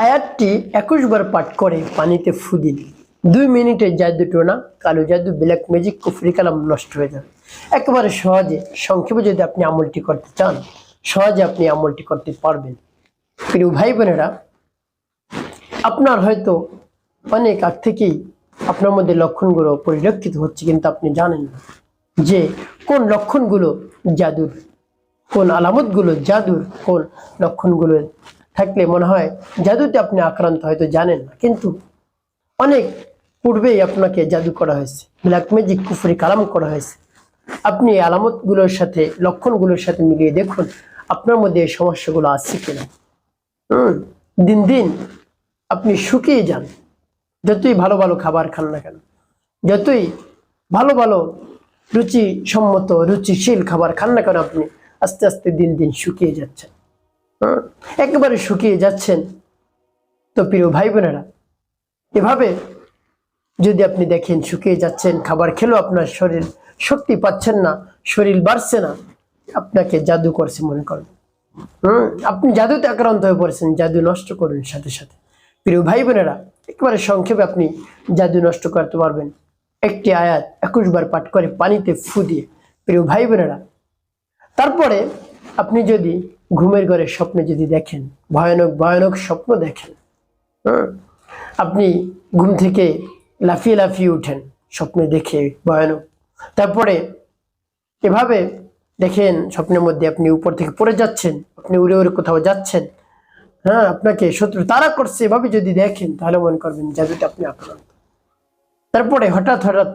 আয়াতটি 21 বার পাঠ করে পানিতে ফু দিন। 2 মিনিটে জাদু টোনা, কালো জাদু, ব্ল্যাক ম্যাজিক, কুফরি কালাম নষ্ট হয়ে যাবে। একেবারে সহজে, সংক্ষেপে যদি আপনি আমলটি করতে চান, সহজে আপনি আমলটি করতে পারবেন। প্রিয় ভাই বোনেরা, আপনার হয়তো অনেক আগ থেকেই আপনার মধ্যে লক্ষণগুলো পরিলক্ষিত হচ্ছে, কিন্তু আপনি জানেন না যে কোন লক্ষণগুলো জাদুর, কোন আলামতগুলো জাদুর, কোন লক্ষণগুলো থাকলে মনে হয় জাদুতে আপনি আক্রান্ত, হয়তো জানেন না। কিন্তু অনেক পূর্বেই আপনাকে জাদু করা হয়েছে, ব্ল্যাক ম্যাজিক, কুফরি কালাম করা হয়েছে। আপনি এই আলামতগুলোর সাথে, লক্ষণগুলোর সাথে মিলিয়ে দেখুন আপনার মধ্যে এই সমস্যাগুলো আছে কিনা। দিন দিন আপনি শুকিয়ে যান। যতই ভালো ভালো খাবার খান না কেন, যতই ভালো ভালো রুচিসম্মত, রুচিশীল খাবার খান না কেন, আপনি আস্তে আস্তে দিন দিন শুকিয়ে যাচ্ছেন। একেবারে শুকিয়ে যাচ্ছেন। তো প্রিয় ভাই বোনেরা, এভাবে যদি আপনি দেখেন শুকিয়ে যাচ্ছেন, খাবার খেলেও আপনার শরীর শক্তি পাচ্ছেন না, শরীর বাড়ছে না, আপনাকে জাদু করছে মনে করেন। আপনি জাদুতে আক্রান্ত হয়ে পড়েছেন। জাদু নষ্ট করুন সাথে সাথে। প্রিয় ভাই বোনেরা, একেবারে সংক্ষেপে আপনি জাদু নষ্ট করতে পারবেন একটি আয়াত 21 বার পাঠ করে পানিতে ফু দিয়ে। প্রিয় ভাই বোনেরা, তারপরে আপনি যদি ঘুমের ঘরে স্বপ্নে যদি দেখেন, ভয়ানক ভয়ানক স্বপ্ন দেখেন, আপনি ঘুম থেকে লাফিয়ে লাফিয়ে উঠেন স্বপ্নে দেখে ভয়ানক, তারপরে এভাবে দেখেন স্বপ্নের মধ্যে আপনি উপর থেকে পড়ে যাচ্ছেন, আপনি উড়ে উড়ে কোথাও যাচ্ছেন, আপনাকে শত্রু তাড়া করছে, এভাবে যদি দেখেন তাহলে মনে করবেন জাদুতে আপনি আক্রান্ত। তারপরে হঠাৎ হঠাৎ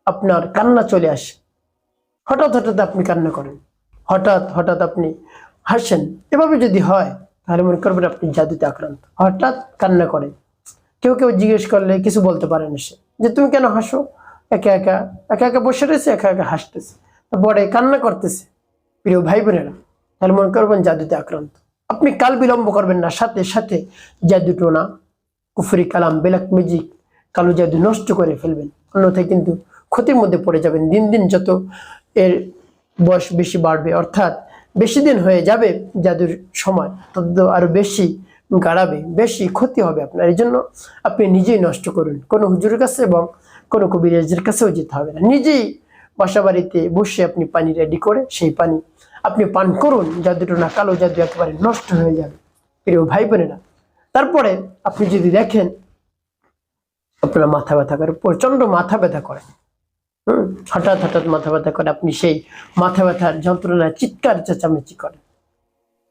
আপনার কান্না চলে আসে, হঠাৎ হঠাৎ আপনি কান্না করেন, হঠাৎ হঠাৎ আপনি হাসেন, এভাবে যদি হয় তাহলে মনে করবেন আপনি জাদুতে আক্রান্ত। হঠাৎ কান্না করে, কেউ কেউ জিজ্ঞেস করলে কিছু বলতে পারে না সে, যে তুমি কেন হাসো, একা একা একা একা বসে রয়েছে, একা একা হাসতেছে, তারপরে কান্না করতেছে। প্রিয় ভাই বোনেরা, তাহলে মনে করবেন জাদুতে আক্রান্ত। আপনি কাল বিলম্ব করবেন না, সাথে সাথে জাদু টোনা, কুফরি কালাম, ব্ল্যাক ম্যাজিক, কালো জাদু নষ্ট করে ফেলবেন, অন্যথায় কিন্তু ক্ষতির মধ্যে পড়ে যাবেন। দিন দিন যত এর বয়স বেশি বাড়বে, অর্থাৎ বেশি দিন হয়ে যাবে জাদুর সময়, তত আরো বেশি গাড়াবে, বেশি ক্ষতি হবে আপনার। এই জন্য আপনি নিজেই নষ্ট করুন, কোনো হুজুরের কাছে এবং কোনো কবিরাজের কাছেও যেতে হবে না। নিজেই বাসা বাড়িতে বসে আপনি পানি রেডি করে সেই পানি আপনি পান করুন, জাদু টোনা, কালো জাদু একেবারে নষ্ট হয়ে যাবে। প্রিয় ভাই বোনেরা, তারপরে আপনি যদি দেখেন আপনার মাথা ব্যথা করে, প্রচন্ড মাথা ব্যথা করে, হঠাৎ হঠাৎ মাথা ব্যথা করে, আপনি সেই মাথা ব্যথার যন্ত্রণায় চিৎকার চেঁচামেচি করেন,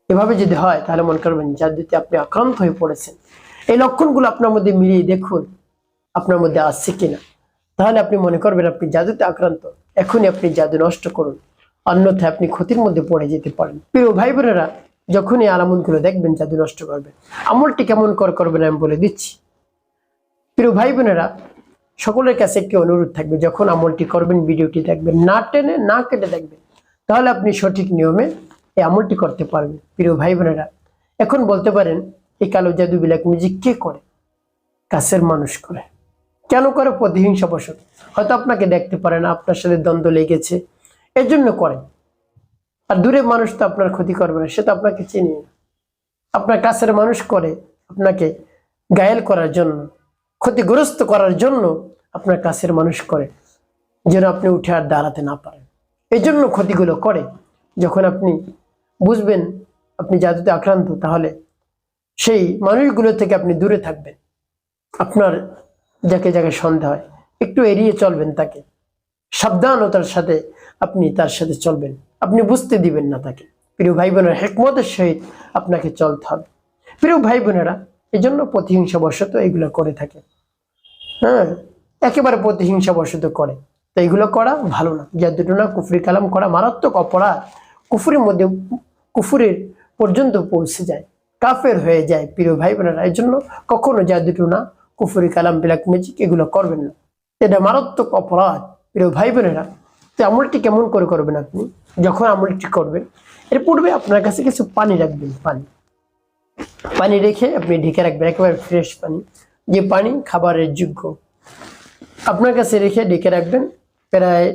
এভাবে যদি হয় তাহলে মনে করবেন জাদুতে আপনি আক্রান্ত হয়ে পড়েছেন। এই লক্ষণগুলো আপনার মধ্যে মিলিয়ে দেখুন আপনার মধ্যে আসছে কিনা, তাহলে আপনি মনে করবেন আপনি জাদুতে আক্রান্ত। এখনই আপনি জাদু নষ্ট করুন, অন্যথায় আপনি ক্ষতির মধ্যে পড়ে যেতে পারেন। প্রিয় ভাই বোনেরা, যখনই আলামতগুলো দেখবেন জাদু নষ্ট করবেন, আমলটি কেমন করবেন আমি বলে দিচ্ছি। প্রিয় ভাই বোনেরা, সকলের কাছে একটি অনুরোধ থাকবে, যখন আমলটি করবেন ভিডিওটি দেখবেন, না টেনে না কেটে দেখবেন, তাহলে আপনি সঠিক নিয়মে এই আমলটি করতে পারবেন। প্রিয় ভাই বোনেরা, এখন বলতে পারেন এই কালো জাদু, ব্ল্যাক ম্যাজিক কে করে? কাছের মানুষ করে। কেন করে? প্রতিহিংসা বশত, হয়তো আপনাকে দেখতে পারে না, আপনার সাথে দ্বন্দ্ব লেগেছে, এর জন্য করে। আর দূরের মানুষ তো আপনার ক্ষতি করবে না, সে তো আপনাকে চিনি না। আপনার কাছের মানুষ করে আপনাকে ঘায়েল করার জন্য, ক্ষতিগ্রস্ত করার জন্য আপনার কাছের মানুষ করে, যেন আপনি উঠে আর দাঁড়াতে না পারেন। এই জন্য ক্ষতিগুলো করে। যখন আপনি বুঝবেন আপনি জাদুতে আক্রান্ত, তাহলে সেই মানুষগুলো থেকে আপনি দূরে থাকবেন। আপনার যাকে যাকে সন্দেহ হয় একটু এড়িয়ে চলবেন, তাকে সাবধানতার সাথে আপনি তার সাথে চলবেন, আপনি বুঝতে দিবেন না তাকে। প্রিয় ভাই বোনেরা, হিকমতের সহিত আপনাকে চলতে হবে। প্রিয় ভাই বোনেরা, এই জন্য প্রতিহিংসা বশত এগুলো করে থাকে, একেবারে প্রতিহিংসা বশত করে। তো এগুলো করা ভালো না। জাদু টোনা, কুফরি কালাম করা মারাত্মক অপরাধ, কুফরির মধ্যে কুফরির পর্যন্ত পৌঁছে যায়, কাফের হয়ে যায়। প্রিয় ভাই বোনেরা, এই জন্য কখনো জাদু টোনা, কুফরি কালাম, ব্ল্যাক ম্যাজিক এগুলো করবেন না, এটা মারাত্মক অপরাধ। প্রিয় ভাই বোনেরা, তো আমলটি কেমন করে করবেন? আপনি যখন আমলটি করবেন, এর পূর্বে আপনার কাছে কিছু পানি রাখবেন, পানি রেখে আপনি ঢেকে রাখবেন, একেবারে ফ্রেশ পানি, যে পানি খাবারের যোগ্য, আপনার কাছে রেখে ঢেকে রাখবেন। প্রায়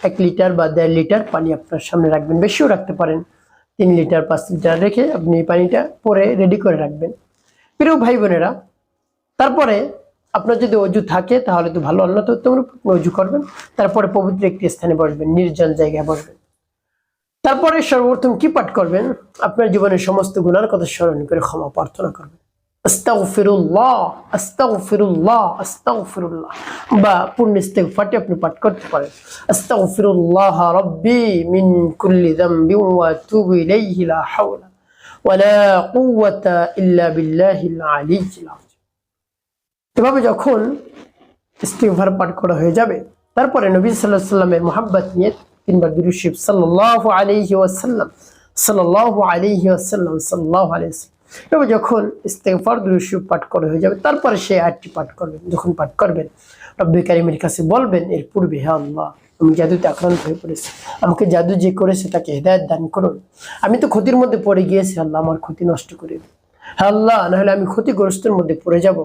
1 লিটার বা 1.5 লিটার পানি আপনার সামনে রাখবেন, বেশিও রাখতে পারেন, 3 লিটার 5 লিটার রেখে আপনি পানিটা পরে রেডি করে রাখবেন। প্রিয় ভাই বোনেরা, তারপরে আপনার যদি অজু থাকে তাহলে তো ভালো, অন্য তো উত্তম রূপে অজু করবেন, তারপরে পবিত্র একটি স্থানে বসবেন, নির্জন জায়গায় বসবেন। তারপরে সর্বপ্রথম কি পাঠ করবেন? আপনার জীবনের সমস্ত গুনার কথা স্মরণ করে ক্ষমা প্রার্থনা করবেন। আস্তাগফিরুল্লাহ, আস্তাগফিরুল্লাহ, আস্তাগফিরুল্লাহ, বা পূর্ণ ইস্তিগফারটি আপনি পাঠ করতে পারেন। আস্তাগফিরুল্লাহ রাব্বি মিন কুল্লি যামবি ওয়া আতুবু ইলাইহি লা হাওলা ওয়া লা কুওয়াতা ইল্লা বিল্লাহিল আলিয়্যিল আযীম। এভাবে যখন ইস্তিগফার পাঠ করা হয়ে যাবে, তারপরে নবী সাল্লাল্লাহু আলাইহি ওয়াসাল্লামের মুহাব্বত নিয়ে তিনবার দুরূদ শরীফ সাল্লাল্লাহু আলাইহি ওয়াসাল্লাম, সাল্লাল্লাহু আলাইহি ওয়াসাল্লাম, সাল্লাল্লাহু আলাইহি ওয়াসাল্লাম, এভাবে যখন ইস্তিগফার দুরূদ শরীফ পাঠ করা হয়ে যাবে, তারপরে সেই আয়াতটি পাঠ করবেন। যখন পাঠ করবেন, রব্বুল কারীমের কাছে বলবেন এর পূর্বে, হে আল্লাহ, আমি জাদুতে আক্রান্ত হয়ে পড়েছি, আমাকে জাদু যে করেছে তাকে হেদায়েত দান করুন। আমি তো ক্ষতির মধ্যে পড়ে গিয়েছি, আল্লাহ আমার ক্ষতি নষ্ট করে দিন। হে আল্লাহ, না হলে আমি ক্ষতিগ্রস্তের মধ্যে পড়ে যাব।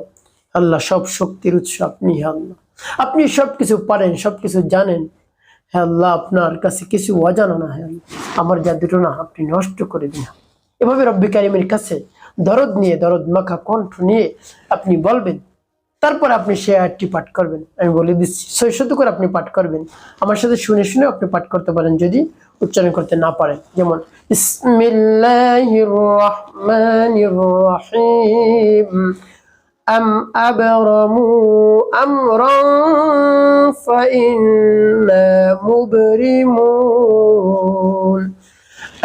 আল্লাহ, সব শক্তির উৎস আপনি। হে আল্লাহ, আপনি সবকিছু পারেন, সবকিছু জানেন। হে আল্লাহ, আপনার কাছে কিছু অজানা না। হে আল্লাহ, আমার জাদুটা না আপনি নষ্ট করে দিন। এভাবে রব্বুল কারীমের কাছে দরদ নিয়ে, দরদ মাখা কণ্ঠ নিয়ে আপনি বলবেন। তারপর আপনি সে আয়াতটি পাঠ করবেন। আমি বলে দিচ্ছি, 600 করে আপনি পাঠ করবেন। আমার সাথে শুনে শুনে আপনি পাঠ করতে পারেন যদি উচ্চারণ করতে না পারেন। যেমন বিসমিল্লাহির রহমানির রহিম, أم أبرموا أمرا فإنا مبرمون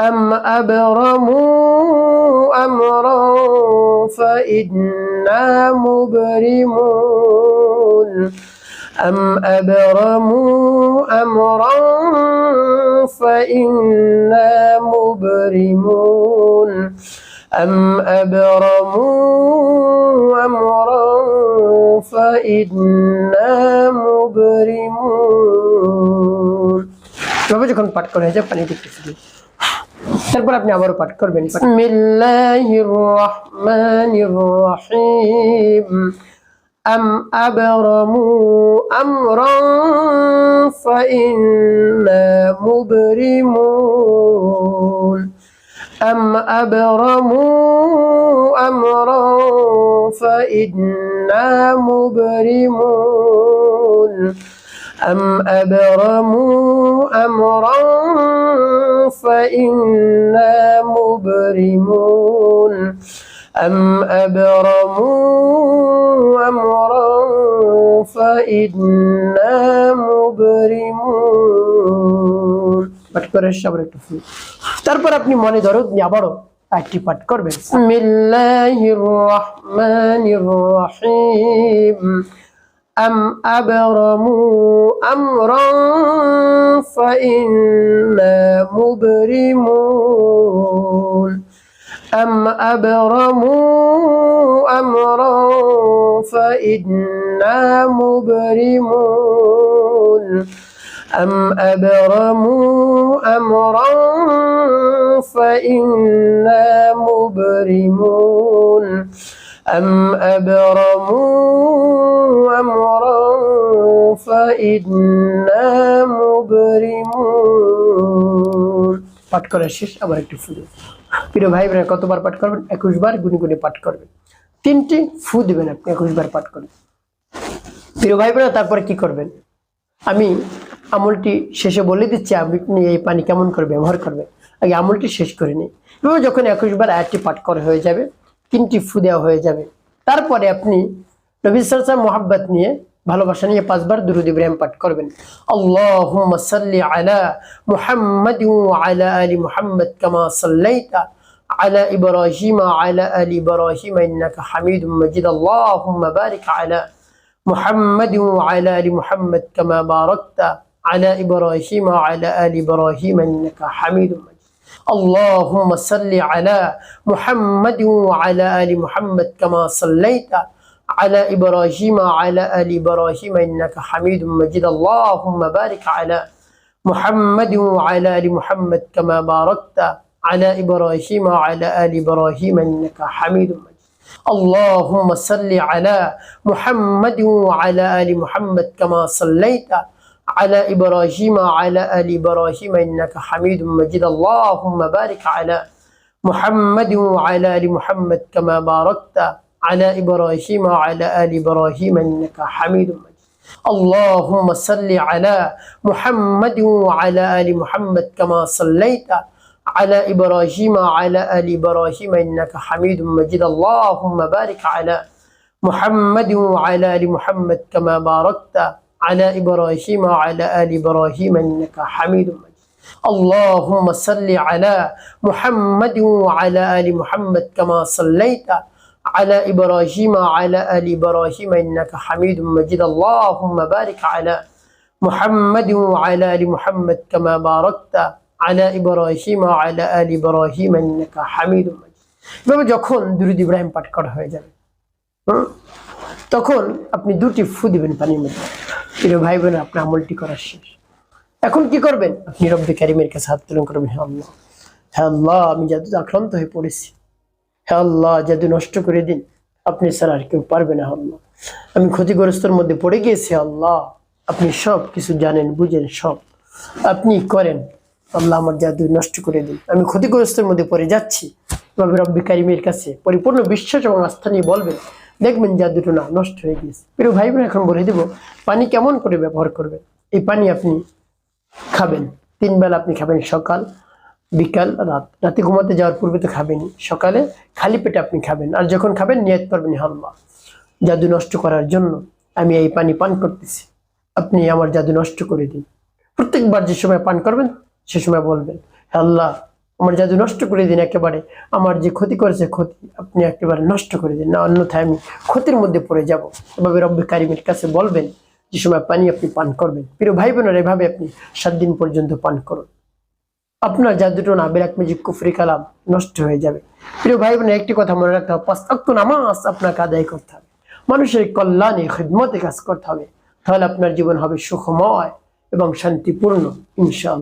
أم أبرموا أمرا فإنا مبرمون أم أبرموا أمرا فإنا مبرمون أم أبرموا أمرا فإنا مبرمون। তবে যখন পাঠ করা হয়ে যায় পানিতে একটু ফিরে, তারপর আপনি আবারও পাঠ করবেন। বিসমিল্লাহির রহমানির রহিম, أم أبرموا أمرا فإنا مبرمون أم أبرموا أمرا فإنا مبرمون أم أبرموا أمرا فإنا مبرمون أم أبرموا أمرا فإنا مبرمون। পাঠ করে সবার একটু ফুল। তারপর আপনি মনে দরদ নিয়ে আবারও আয়াতটি পাঠ করবেন। বিসমিল্লাহির রহমানির রহিম, أم أبرموا أمرا فإنا مبرمون أم أبرموا أمرا فإنا مبرمون أم أبرموا أمرا فإنا مبرمون أم أبرموا أمرا فإنا مبرمون। পাঠ করা শেষ, আবার একটু ফুল। প্রিয় ভাই বোনেরা, কতবার পাঠ করবেন? 21 বার গুনে গুনে পাঠ করবেন। 3টি ফু দিবেন আপনি 21 বার পাঠ করবেন। প্রিয় ভাই বোনেরা, তারপরে কি করবেন? আমি আমলটি শেষে বলে দিচ্ছি, আপনি এই পানি কেমন করে ব্যবহার করবেন। আগে আমলটি শেষ করে নিই। এভাবে যখন 21 বার আয়াতটি পাঠ করা হয়ে যাবে, 3টি ফু দেওয়া হয়ে যাবে, তারপরে আপনি নবী সাল্লাল্লাহু আলাইহি ওয়াসাল্লাম মুহাব্বত নিয়ে, ভালোবাসা নিয়ে 5 বার দুরূদ ইব্রাহিম পাঠ করবেন। আল্লাহুম্মা সাল্লি আলা মুহাম্মাদিন ওয়া আলা আলি মুহাম্মাদ কামা সাল্লাইতা আলা ইব্রাহিম ওয়া আলা আলি ইব্রাহিম ইন্নাকা হামিদুম মাজিদ। আল্লাহুম্মা বারিক আলা মুহাম্মাদিন ওয়া আলা আলি মুহাম্মাদ কামা বারাকতা আলা ইব্রাহিম ওয়া আলা আলি ইব্রাহিম ইন্নাকা হামিদুম মাজিদ। اللهم صل على محمد وعلى آل محمد كما صليت على إبراهيم وعلى آل إبراهيم إنك حميد مجيد. اللهم بارك على محمد وعلى آل محمد كما باركت على إبراهيم وعلى آل إبراهيم إنك حميد مجيد. اللهم صل على محمد وعلى آل محمد كما صليت على إبراهيم وعلى آل إبراهيم إنك حميد مجيد. اللهم بارك على محمد وعلى آل محمد كما باركت على إبراهيم وعلى آل إبراهيم إنك حميد مجيد اللهم صل على محمد وعلى آل محمد كما صليت على إبراهيم وعلى آل إبراهيم إنك حميد مجيد اللهم بارك على محمد وعلى آل محمد كما باركت على إبراهيم وعلى آل إبراهيم إنك حميد مجيد اللهم صل على محمد وعلى آل محمد كما صليت على إبراهيم وعلى آل إبراهيم إنك حميد مجيد اللهم بارك على محمد وعلى آل محمد كما باركت على إبراهيم وعلى آل إبراهيم إنك حميد مجيد এভাবে যখন দুরূদ ইব্রাহিম পাঠ করা হয়ে যাবে তখন আপনি দুটি ফু দিবেন পানির মধ্যে। প্রিয় ভাই বোন, আপনার আমলটি করা শেষ। এখন কি করবেন? আপনি রব্বে কারিমের কাছে হাত তুলন করবেন, হে আল্লাহ, হে আল্লাহ, আমি জাদু আক্রান্ত হয়ে পড়েছি, হে আল্লাহ, জাদু নষ্ট করে দিন, আপনি ছাড়া আর কেউ পারবে না। আল্লাহ, আমি ক্ষতিগ্রস্তর মধ্যে পড়ে গিয়েছি, আল্লাহ আপনি সব কিছু জানেন, বুঝেন, সব আপনি করেন, আল্লাহ আমার জাদু নষ্ট করে দিন, আমি ক্ষতিগ্রস্তের মধ্যে পড়ে যাচ্ছি। তবে রব্বে কারিমের কাছে পরিপূর্ণ বিশ্বাস এবং আস্থা নিয়ে বলবেন, দেখবেন জাদুটা না নষ্ট হয়ে গিয়েছে। প্রিয় ভাই বোন, এখন বলে দেব পানি কেমন করে ব্যবহার করবেন। এই পানি আপনি খাবেন 3 বেলা, আপনি খাবেন সকাল, বিকাল, রাত। রাতে ঘুমাতে যাওয়ার পূর্বে তো খাবেনই, সকালে খালি পেটে আপনি খাবেন। আর যখন খাবেন নিয়ত করবেন, হে আল্লাহ, জাদু নষ্ট করার জন্য আমি এই পানি পান করতেছি, আপনি আমার জাদু নষ্ট করে দিন। প্রত্যেকবার যে সময় পান করবেন সে সময় বলবেন, হে আল্লাহ, আমার জাদু নষ্ট করে দিন, একেবারে আমার যে ক্ষতি করেছে ক্ষতি আপনি একেবারে নষ্ট করে দিন, না অন্যথায় আমি ক্ষতির মধ্যে পড়ে যাব। এভাবে রব্বে কারিমের কাছে বলবেন যে সময় পানি আপনি পান করবেন। প্রিয় ভাই বোনেরা, এভাবে আপনি 7 দিন পর্যন্ত পান করুন, আপনার জাদুটো না ব্ল্যাক ম্যাজিক কুফরি কালাম নষ্ট হয়ে যাবে। প্রিয় ভাই বোনের, একটি কথা মনে রাখতে হবে, 5 ওয়াক্ত নামাজ আপনাকে আদায় করতে হবে, মানুষের কল্যাণে খিদমতে কাজ করতে হবে, তাহলে আপনার জীবন হবে সুখময় এবং শান্তিপূর্ণ ইনশাআল্লাহ।